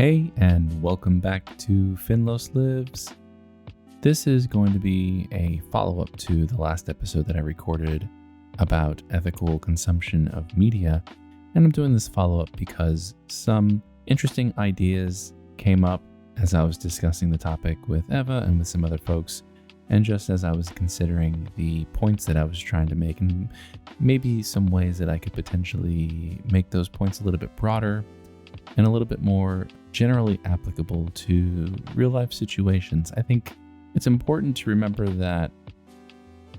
Hey, and welcome back to Finlos Lives. This is going to be a follow-up to the last episode that I recorded about ethical consumption of media. And I'm doing this follow-up because some interesting ideas came up as I was discussing the topic with Eva and with some other folks. And just as I was considering the points that I was trying to make, and maybe some ways that I could potentially make those points a little bit broader and a little bit more generally applicable to real life situations. I think it's important to remember that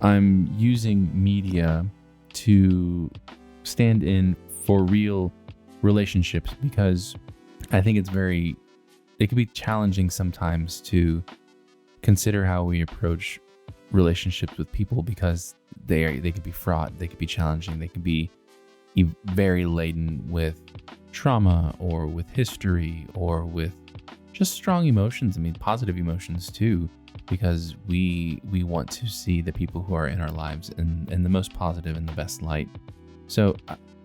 I'm using media to stand in for real relationships because I think it can be challenging sometimes to consider how we approach relationships with people because they could be fraught, they could be challenging, they could be very laden with trauma or with history or with just strong emotions. I mean, positive emotions too, because we want to see the people who are in our lives in the most positive and the best light. So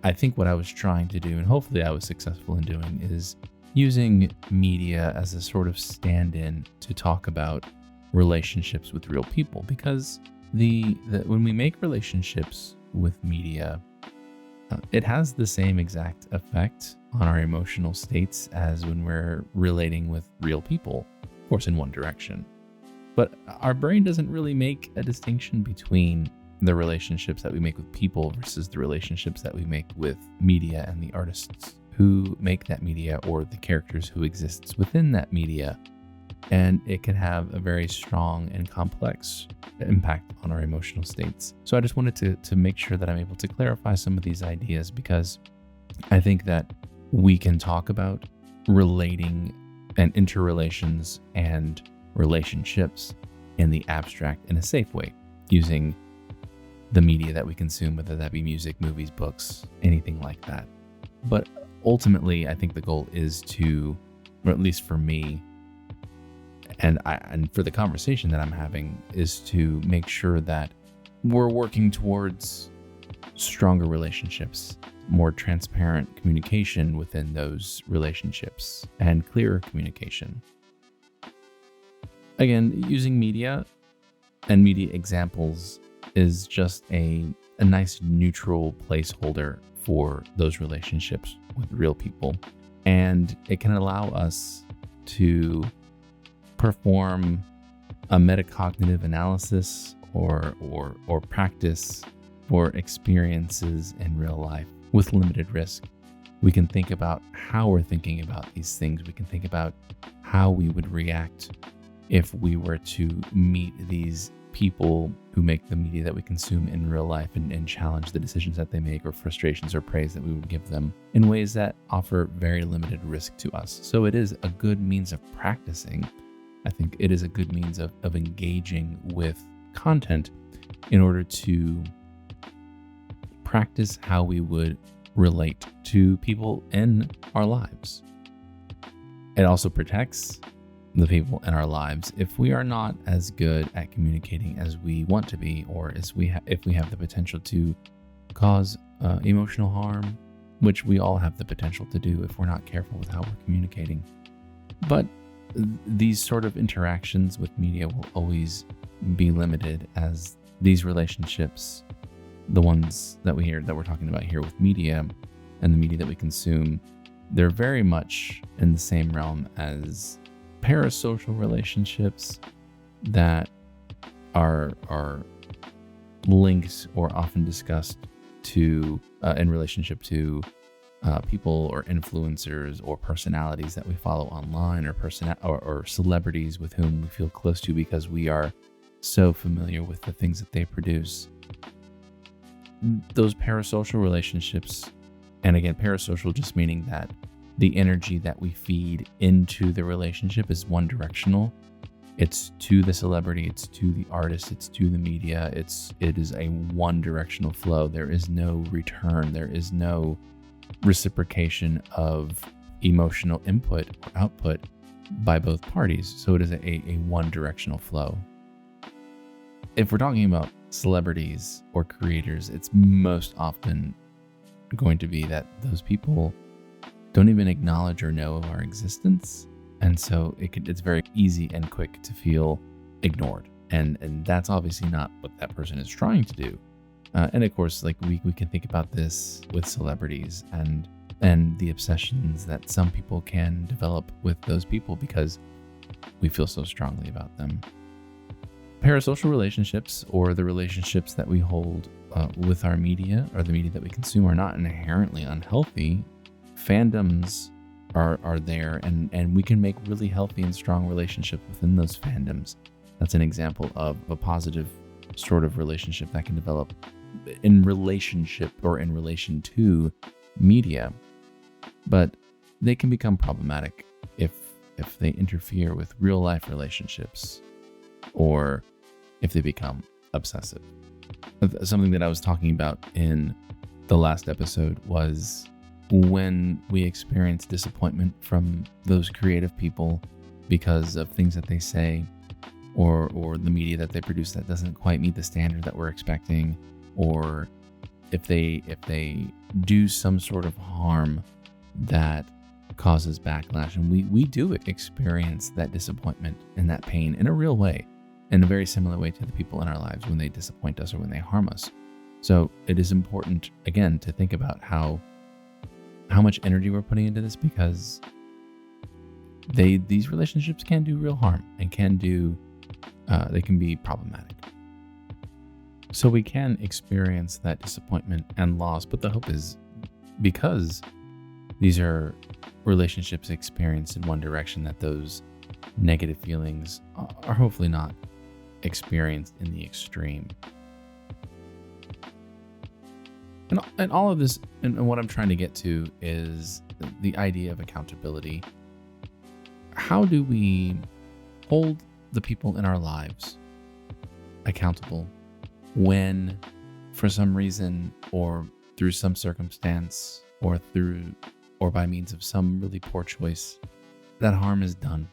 I think what I was trying to do, and hopefully I was successful in doing, is using media as a sort of stand-in to talk about relationships with real people, because when we make relationships with media, it has the same exact effect on our emotional states as when we're relating with real people, of course, in one direction. But our brain doesn't really make a distinction between the relationships that we make with people versus the relationships that we make with media and the artists who make that media or the characters who exists within that media. And it can have a very strong and complex impact on our emotional states. So I just wanted to make sure that I'm able to clarify some of these ideas, because I think that we can talk about relating and interrelations and relationships in the abstract in a safe way, using the media that we consume, whether that be music, movies, books, anything like that. But ultimately, I think the goal is to, or at least for me, and for the conversation that I'm having, is to make sure that we're working towards stronger relationships, more transparent communication within those relationships, and clearer communication. Again, using media and media examples is just a nice neutral placeholder for those relationships with real people. And it can allow us to perform a metacognitive analysis or practice for experiences in real life with limited risk. We can think about how we're thinking about these things. We can think about how we would react if we were to meet these people who make the media that we consume in real life and challenge the decisions that they make, or frustrations or praise that we would give them, in ways that offer very limited risk to us. So it is a good means of practicing. I think it is a good means of engaging with content in order to practice how we would relate to people in our lives. It also protects the people in our lives if we are not as good at communicating as we want to be, or if we have the potential to cause emotional harm, which we all have the potential to do if we're not careful with how we're communicating. But these sort of interactions with media will always be limited, as these relationships, the ones that we're talking about here with media and the media that we consume, they're very much in the same realm as parasocial relationships that are linked or often discussed to in relationship to people or influencers or personalities that we follow online, or celebrities with whom we feel close to because we are so familiar with the things that they produce. Those parasocial relationships, and again, parasocial just meaning that the energy that we feed into the relationship is one directional. It's to the celebrity, it's to the artist, it's to the media. It is a one directional flow. There is no return. There is no reciprocation of emotional input or output by both parties. So it is a one directional flow. If we're talking about celebrities or creators, it's most often going to be that those people don't even acknowledge or know of our existence. And so it's very easy and quick to feel ignored. And that's obviously not what that person is trying to do. And of course, like we can think about this with celebrities and the obsessions that some people can develop with those people because we feel so strongly about them. Parasocial relationships, or the relationships that we hold with our media or the media that we consume, are not inherently unhealthy. Fandoms are there, and we can make really healthy and strong relationships within those fandoms. That's an example of a positive sort of relationship that can develop in relationship or in relation to media. But they can become problematic if they interfere with real life relationships, or if they become obsessive. Something that I was talking about in the last episode was when we experience disappointment from those creative people because of things that they say, or the media that they produce that doesn't quite meet the standard that we're expecting, or if they do some sort of harm that causes backlash. And we do experience that disappointment and that pain in a real way, in a very similar way to the people in our lives when they disappoint us or when they harm us. So it is important, again, to think about how much energy we're putting into this, because these relationships can do real harm and they can be problematic. So we can experience that disappointment and loss, but the hope is, because these are relationships experienced in one direction, that those negative feelings are hopefully not experienced in the extreme. And all of this, and what I'm trying to get to, is the idea of accountability. How do we hold the people in our lives accountable when, for some reason, or through some circumstance, or by means of some really poor choice, that harm is done?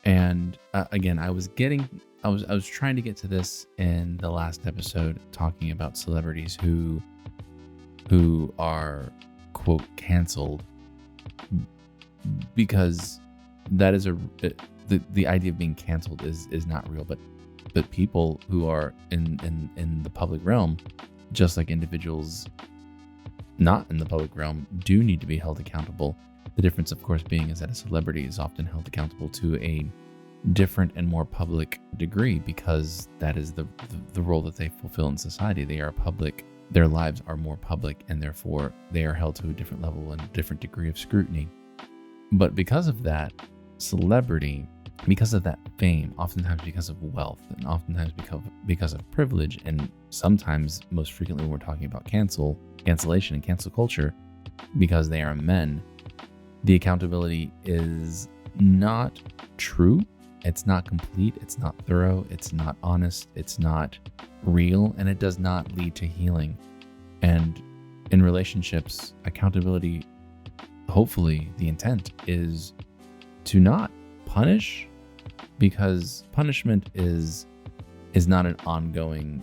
And again, I was trying to get to this in the last episode, talking about celebrities who are, quote, canceled, because that is the idea of being canceled is not real, but people who are in the public realm, just like individuals not in the public realm, do need to be held accountable. The difference, of course, being is that a celebrity is often held accountable to a different and more public degree, because that is the role that they fulfill in society. They are public. Their lives are more public, and therefore they are held to a different level and a different degree of scrutiny. But because of that celebrity, because of that fame, oftentimes because of wealth, and oftentimes because of privilege, and sometimes, most frequently, when we're talking about cancellation and cancel culture, because they are men, the accountability is not true. It's not complete. It's not thorough. It's not honest. It's not real, and it does not lead to healing. And in relationships, accountability, hopefully the intent is to not punish, because punishment is not an ongoing,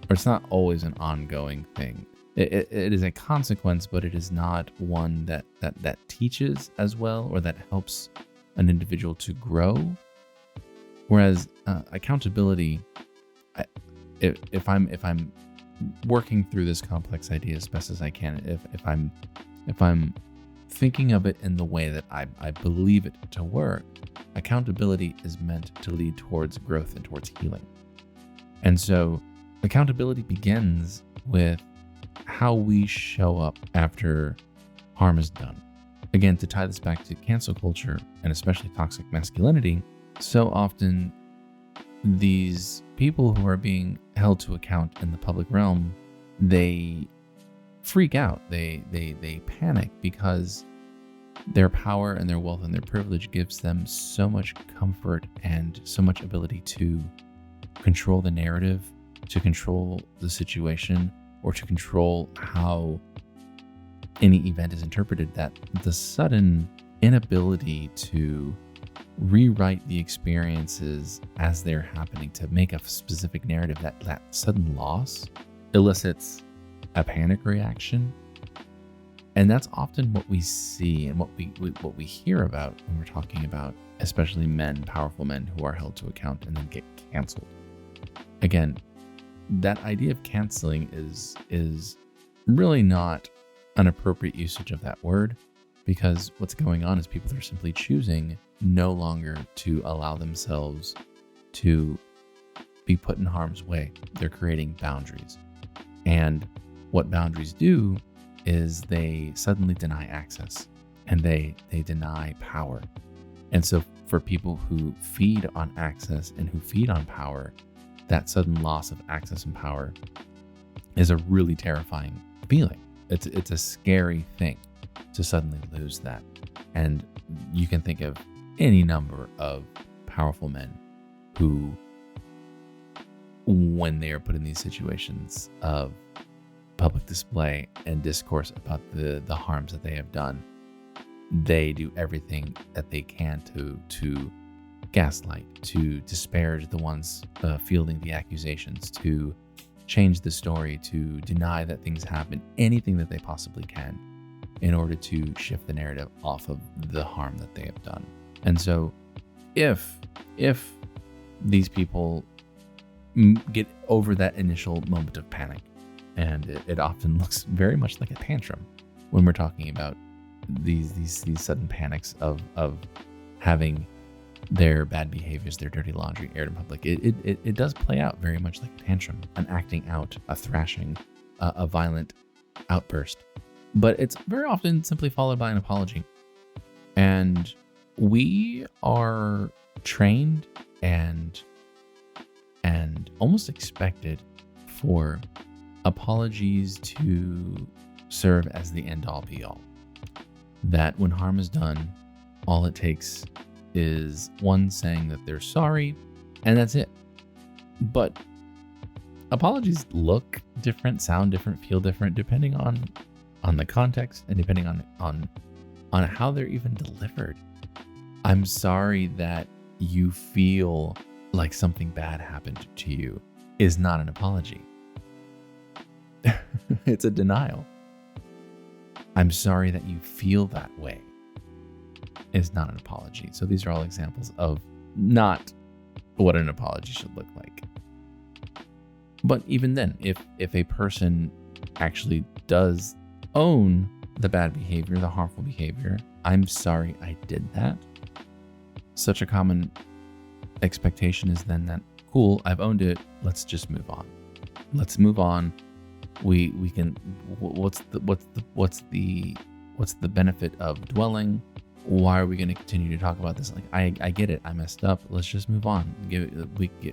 or it's not always an ongoing thing. It is a consequence, but it is not one that teaches as well, or that helps an individual to grow. Whereas accountability, if I'm working through this complex idea as best as I can, if I'm thinking of it in the way that I believe it to work, accountability is meant to lead towards growth and towards healing. And so accountability begins with how we show up after harm is done. Again, to tie this back to cancel culture, and especially toxic masculinity, so often these people who are being held to account in the public realm, they freak out. They panic, because their power and their wealth and their privilege gives them so much comfort and so much ability to control the narrative, to control the situation, or to control how any event is interpreted, that the sudden inability to rewrite the experiences as they're happening, to make a specific narrative, that sudden loss elicits a panic reaction, And that's often what we see and what we hear about when we're talking about, especially men, powerful men who are held to account and then get canceled. Again, that idea of canceling is really not an appropriate usage of that word, because what's going on is people are simply choosing no longer to allow themselves to be put in harm's way. They're creating boundaries. And what boundaries do is they suddenly deny access, and they deny power. And so for people who feed on access and who feed on power, that sudden loss of access and power is a really terrifying feeling. It's a scary thing to suddenly lose that. And you can think of any number of powerful men who, when they are put in these situations of public display and discourse about the harms that they have done, they do everything that they can to gaslight, to disparage the ones fielding the accusations, to change the story, to deny that things happen, anything that they possibly can in order to shift the narrative off of the harm that they have done. And so if these people get over that initial moment of panic, and it often looks very much like a tantrum when we're talking about these sudden panics of having their bad behaviors, their dirty laundry aired in public. It does play out very much like a tantrum, an acting out, a thrashing, a violent outburst. But it's very often simply followed by an apology. And we are trained and almost expected for apologies to serve as the end-all be-all. That when harm is done, all it takes is one saying that they're sorry, and that's it. But apologies look different, sound different, feel different, depending on the context and depending on how they're even delivered. I'm sorry that you feel like something bad happened to you is not an apology. It's a denial. I'm sorry that you feel that way is not an apology. So these are all examples of not what an apology should look like. But even then, if a person actually does own the bad behavior, the harmful behavior, I'm sorry I did that. Such a common expectation is then that, cool, I've owned it, let's just move on. Let's move on. We can, what's the benefit of dwelling? Why are we going to continue to talk about this? Like, I get it, I messed up, let's just move on.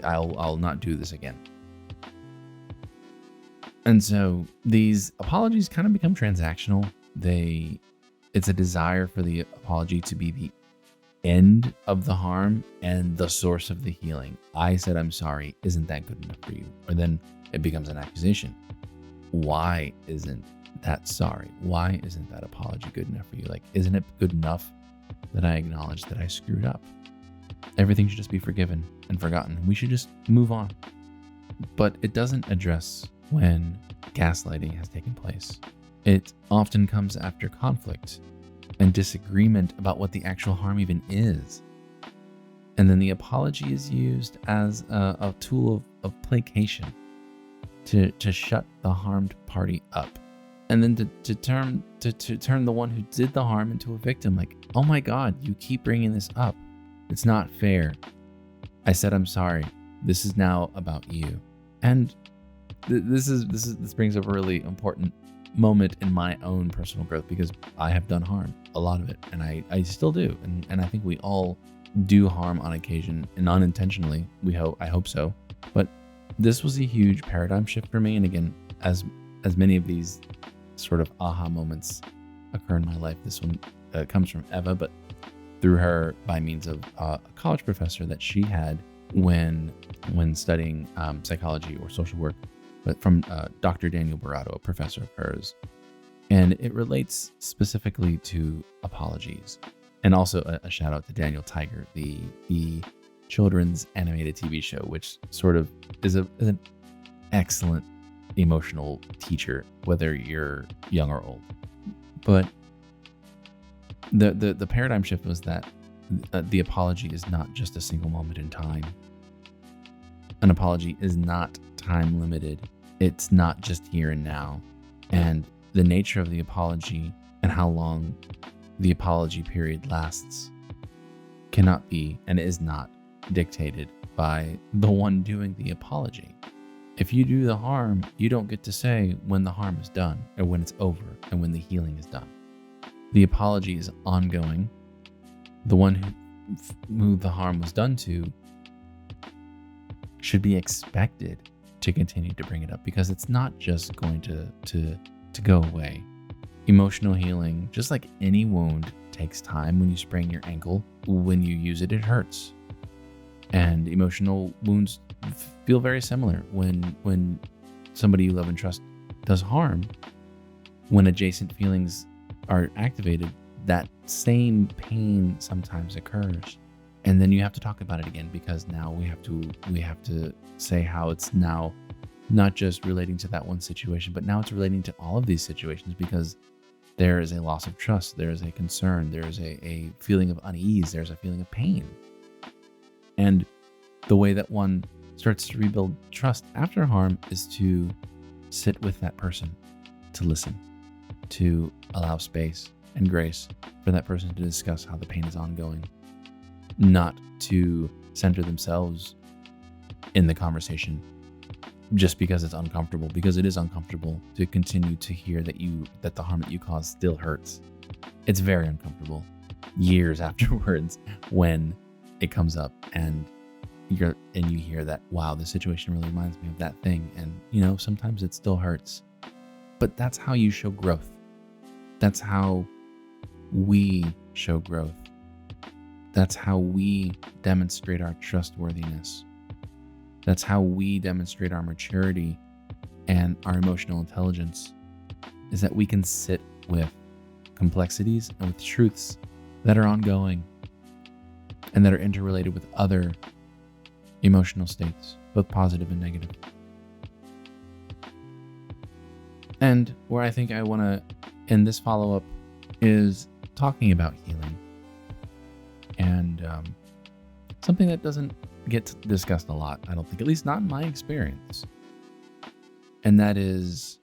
I'll not do this again. And so these apologies kind of become transactional. It's a desire for the apology to be the end of the harm and the source of the healing. I said I'm sorry, isn't that good enough for you? Or then it becomes an accusation. Why isn't that sorry? Why isn't that apology good enough for you? Like, isn't it good enough that I acknowledge that I screwed up? Everything should just be forgiven and forgotten. We should just move on. But it doesn't address when gaslighting has taken place. It often comes after conflict and disagreement about what the actual harm even is. And then the apology is used as a tool of placation to shut the harmed party up. And then to turn the one who did the harm into a victim. Like, oh my God, you keep bringing this up. It's not fair. I said I'm sorry. This is now about you. And this brings up a really important moment in my own personal growth, because I have done harm, a lot of it, and I still do. And I think we all do harm on occasion and unintentionally. I hope so. But this was a huge paradigm shift for me. And again, as many of these sort of aha moments occur in my life, this one comes from Eva, but through her by means of a college professor that she had when studying psychology or social work, but from Dr. Daniel Barato, a professor of hers. And it relates specifically to apologies. And also a shout out to Daniel Tiger, the children's animated TV show, which sort of is an excellent emotional teacher, whether you're young or old. But the paradigm shift was that the apology is not just a single moment in time. An apology is not time limited. It's not just here and now. And the nature of the apology and how long the apology period lasts cannot be and is not dictated by the one doing the apology. If you do the harm, you don't get to say when the harm is done or when it's over and when the healing is done. The apology is ongoing. The one who the harm was done to should be expected to continue to bring it up, because it's not just going to go away. Emotional healing, just like any wound, takes time. When you sprain your ankle, when you use it, it hurts. And emotional wounds feel very similar. When somebody you love and trust does harm, when adjacent feelings are activated, that same pain sometimes occurs. And then you have to talk about it again, because now we have to say how it's now not just relating to that one situation, but now it's relating to all of these situations, because there is a loss of trust, there is a concern, there is a feeling of unease, there's a feeling of pain. And the way that one starts to rebuild trust after harm is to sit with that person, to listen, to allow space and grace for that person to discuss how the pain is ongoing, not to center themselves in the conversation just because it's uncomfortable, because it is uncomfortable to continue to hear that the harm that you caused still hurts. It's very uncomfortable years afterwards when it comes up and you hear that, wow, this situation really reminds me of that thing. And sometimes it still hurts, but that's how you show growth. That's how we show growth. That's how we demonstrate our trustworthiness. That's how we demonstrate our maturity and our emotional intelligence, is that we can sit with complexities and with truths that are ongoing and that are interrelated with other emotional states, both positive and negative. And where I think I want to end this follow-up is talking about healing. And something that doesn't get discussed a lot, I don't think, at least not in my experience. And that is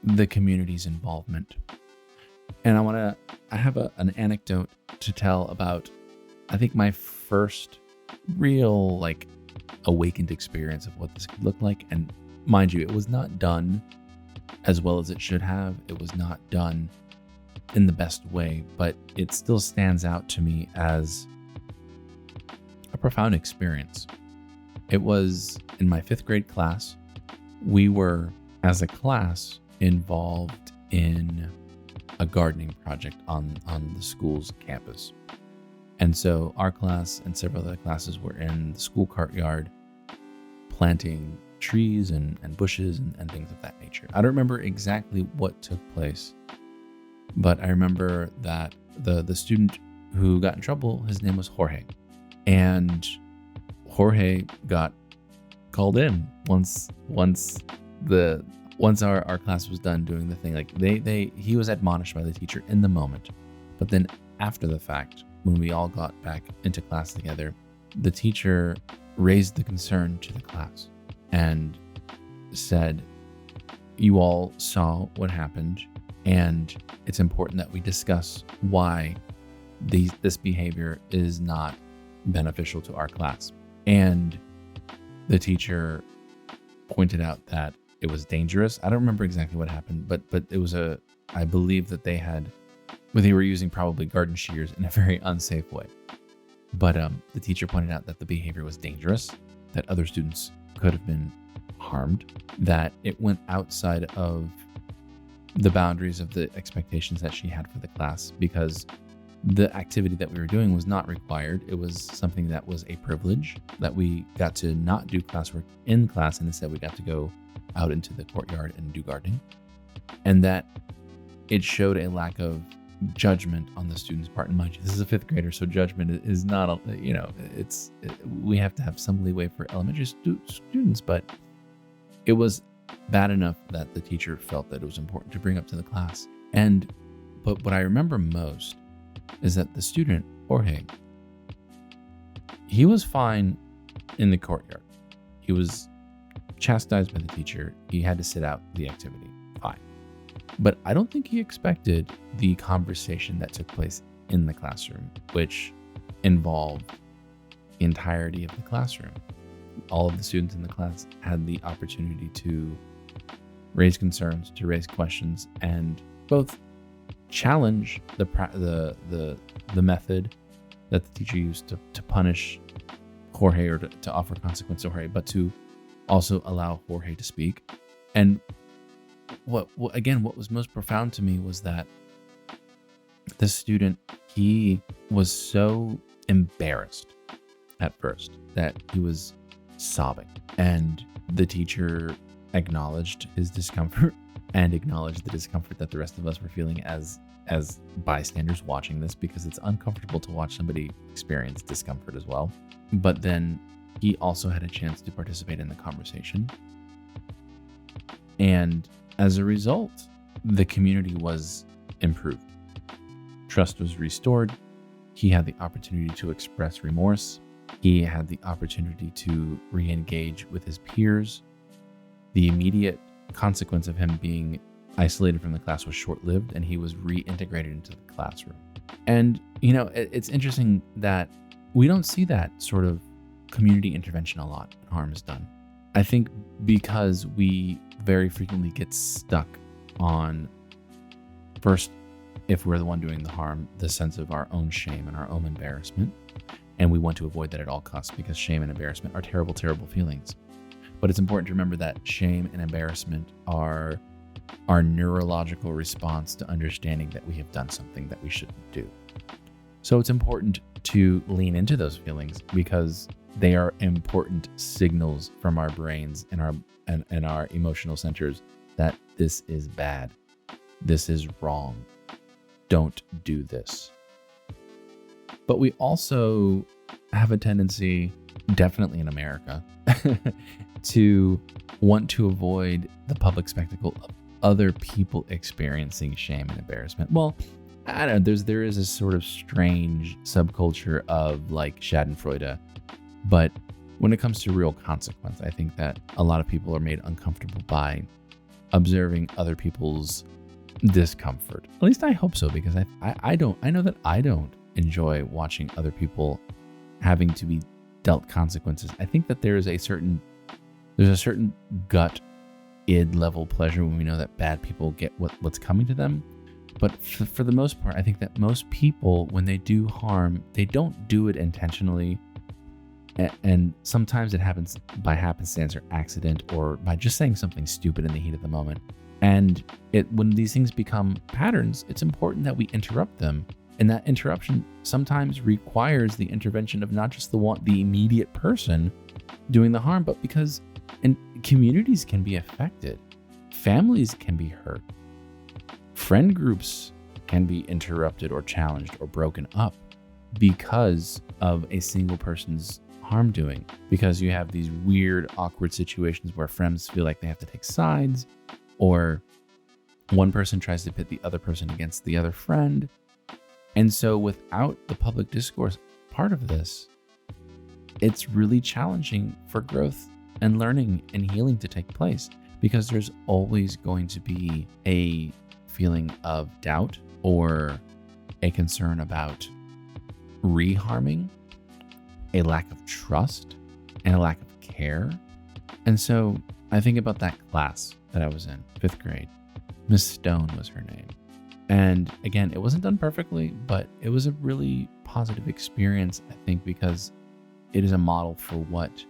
the community's involvement. And I have an anecdote to tell about, I think, my first real awakened experience of what this could look like. And mind you, it was not done as well as it should have. It was not done in the best way, but it still stands out to me as a profound experience. It was in my 5th grade class. We were, as a class, involved in a gardening project on the school's campus. And so our class and several other classes were in the school courtyard planting trees and bushes and things of that nature. I don't remember exactly what took place, but I remember that the student who got in trouble, his name was Jorge. And Jorge got called in once our class was done doing the thing. He was admonished by the teacher in the moment, but then after the fact, when we all got back into class together, the teacher raised the concern to the class and said, "You all saw what happened, and it's important that we discuss why this behavior is not beneficial to our class." And the teacher pointed out that it was dangerous. I don't remember exactly what happened, but it was I believe that they were using probably garden shears in a very unsafe way. But the teacher pointed out that the behavior was dangerous, that other students could have been harmed, that it went outside of the boundaries of the expectations that she had for the class, because the activity that we were doing was not required. It was something that was a privilege, that we got to not do classwork in class, and instead we got to go out into the courtyard and do gardening. And that it showed a lack of judgment on the student's part. And mind you, this is a 5th grader, so judgment is not we have to have some leeway for elementary students, but it was bad enough that the teacher felt that it was important to bring up to the class. But what I remember most is that the student, Jorge, he was fine in the courtyard. He was chastised by the teacher. He had to sit out the activity. Fine. But I don't think he expected the conversation that took place in the classroom, which involved the entirety of the classroom. All of the students in the class had the opportunity to raise concerns, to raise questions, and both challenge the method that the teacher used to punish Jorge or to offer consequence to Jorge, but to also allow Jorge to speak. And what was most profound to me was that the student, he was so embarrassed at first that he was sobbing, and the teacher acknowledged his discomfort and acknowledged the discomfort that the rest of us were feeling as bystanders watching this, because it's uncomfortable to watch somebody experience discomfort as well. But then he also had a chance to participate in the conversation, and as a result, the community was improved. Trust was restored. He had the opportunity to express remorse. He had the opportunity to re-engage with his peers. The immediate consequence of him being isolated from the class was short-lived, and he was reintegrated into the classroom. And, it's interesting that we don't see that sort of community intervention a lot when harm is done. I think because we very frequently get stuck on, first, if we're the one doing the harm, the sense of our own shame and our own embarrassment. And we want to avoid that at all costs, because shame and embarrassment are terrible, terrible feelings. But it's important to remember that shame and embarrassment are our neurological response to understanding that we have done something that we shouldn't do. So it's important to lean into those feelings, because they are important signals from our brains and our emotional centers that this is bad. This is wrong. Don't do this. But we also have a tendency, definitely in America, to want to avoid the public spectacle of other people experiencing shame and embarrassment. Well, I don't know, there is a sort of strange subculture of like schadenfreude, but when it comes to real consequence, I think that a lot of people are made uncomfortable by observing other people's discomfort. At least I hope so, because I know that I don't enjoy watching other people having to be dealt consequences. I think that there's a certain gut id level pleasure when we know that bad people get what's coming to them. But for the most part, I think that most people, when they do harm, they don't do it intentionally. And sometimes it happens by happenstance or accident, or by just saying something stupid in the heat of the moment. And when these things become patterns, it's important that we interrupt them. And that interruption sometimes requires the intervention of not just the immediate person doing the harm, but because communities can be affected. Families can be hurt. Friend groups can be interrupted or challenged or broken up because of a single person's harm doing. Because you have these weird, awkward situations where friends feel like they have to take sides, or one person tries to pit the other person against the other friend. And so without the public discourse part of this, it's really challenging for growth and learning and healing to take place, because there's always going to be a feeling of doubt or a concern about reharming, a lack of trust, and a lack of care. And so I think about that class that I was in, 5th grade. Miss Stone was her name. And again, it wasn't done perfectly, but it was a really positive experience, I think, because it is a model for what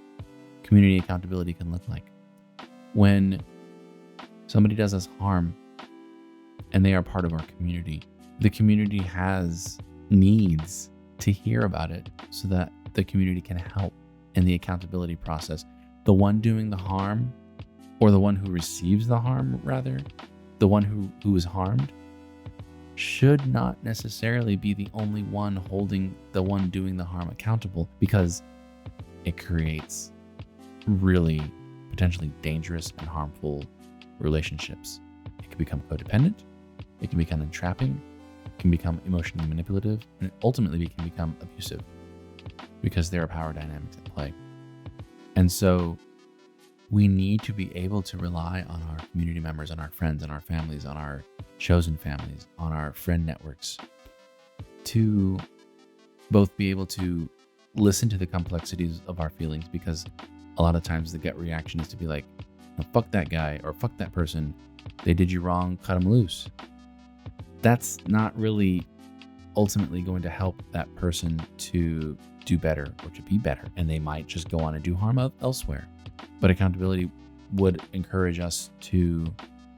community accountability can look like. When somebody does us harm and they are part of our community, the community has needs to hear about it so that the community can help in the accountability process. The one doing the harm, or the one who receives the harm, rather, the one who is harmed, should not necessarily be the only one holding the one doing the harm accountable, because it creates really potentially dangerous and harmful relationships. It can become codependent. It can become entrapping, it can become emotionally manipulative, and ultimately it can become abusive because there are power dynamics at play. And so we need to be able to rely on our community members, on our friends, on our families, on our chosen families, on our friend networks to both be able to listen to the complexities of our feelings, because a lot of times the gut reaction is to be like, fuck that guy or fuck that person. They did you wrong, cut them loose. That's not really ultimately going to help that person to do better or to be better. And they might just go on and do harm elsewhere. But accountability would encourage us to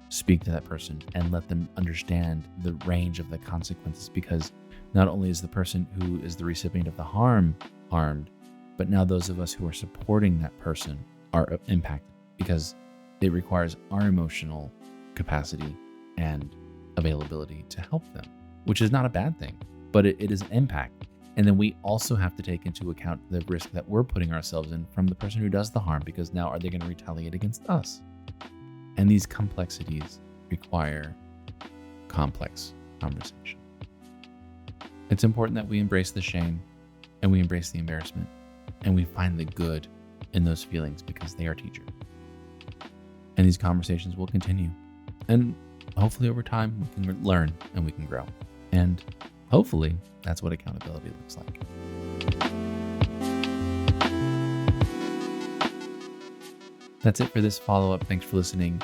speak to that person and let them understand the range of the consequences, because not only is the person who is the recipient of the harm harmed, but now those of us who are supporting that person are impacted, because it requires our emotional capacity and availability to help them, which is not a bad thing, but it is an impact. And then we also have to take into account the risk that we're putting ourselves in from the person who does the harm, because now are they going to retaliate against us? And these complexities require complex conversation. It's important that we embrace the shame and we embrace the embarrassment and we find the good in those feelings, because they are teachers. And these conversations will continue. And hopefully over time we can learn and we can grow. And hopefully that's what accountability looks like. That's it for this follow-up. Thanks for listening.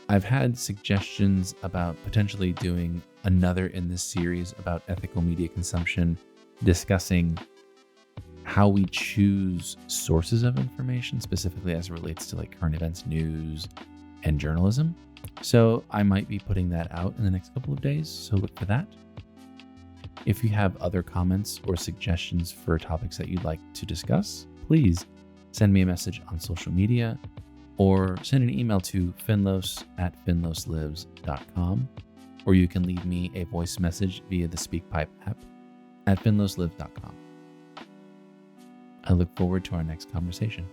I've had suggestions about potentially doing another in this series about ethical media consumption, discussing how we choose sources of information, specifically as it relates to like current events, news, and journalism. So I might be putting that out in the next couple of days, so look for that. If you have other comments or suggestions for topics that you'd like to discuss, please send me a message on social media or send an email to finlos@finloslives.com, or you can leave me a voice message via the SpeakPipe app at finloslives.com. I look forward to our next conversation.